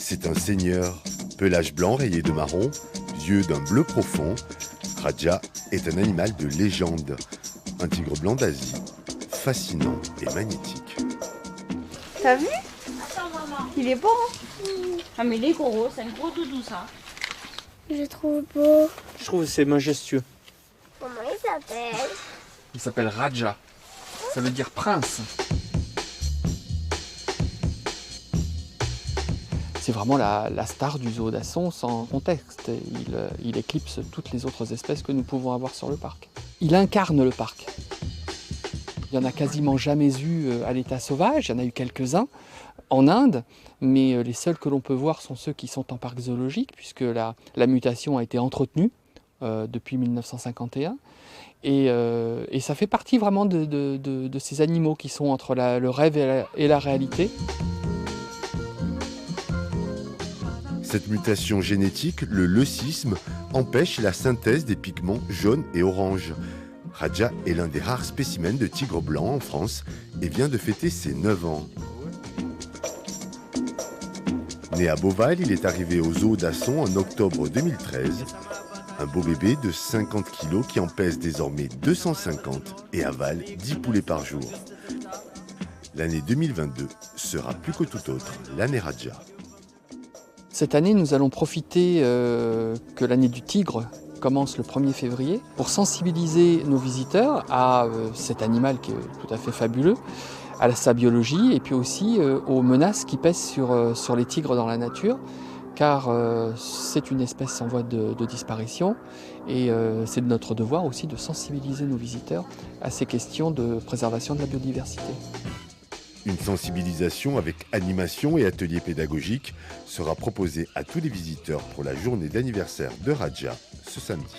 C'est un seigneur, pelage blanc rayé de marron, yeux d'un bleu profond. Raja est un animal de légende, un tigre blanc d'Asie, fascinant et magnétique. T'as vu? Attends, maman. Il est beau, hein? Ah, mais il est gros, c'est un gros doudou, ça. Je trouve beau. Je trouve que c'est majestueux. Comment il s'appelle? Il s'appelle Raja. Ça veut dire prince. C'est vraiment la star du zoo d'Asson sans contexte. Il éclipse toutes les autres espèces que nous pouvons avoir sur le parc. Il incarne le parc. Il n'y en a quasiment jamais eu à l'état sauvage, il y en a eu quelques-uns en Inde, mais les seuls que l'on peut voir sont ceux qui sont en parc zoologique, puisque la mutation a été entretenue depuis 1951. Et ça fait partie vraiment de ces animaux qui sont entre le rêve et la réalité. Cette mutation génétique, le leucisme, empêche la synthèse des pigments jaunes et oranges. Raja est l'un des rares spécimens de tigre blanc en France et vient de fêter ses 9 ans. Né à Beauval, il est arrivé au zoo d'Asson en octobre 2013. Un beau bébé de 50 kg qui en pèse désormais 250 et avale 10 poulets par jour. L'année 2022 sera plus que tout autre l'année Raja. Cette année, nous allons profiter que l'année du tigre commence le 1er février pour sensibiliser nos visiteurs à cet animal qui est tout à fait fabuleux, à sa biologie et puis aussi aux menaces qui pèsent sur les tigres dans la nature, car c'est une espèce en voie de disparition et c'est de notre devoir aussi de sensibiliser nos visiteurs à ces questions de préservation de la biodiversité. Une sensibilisation avec animation et ateliers pédagogiques sera proposée à tous les visiteurs pour la journée d'anniversaire de Raja ce samedi.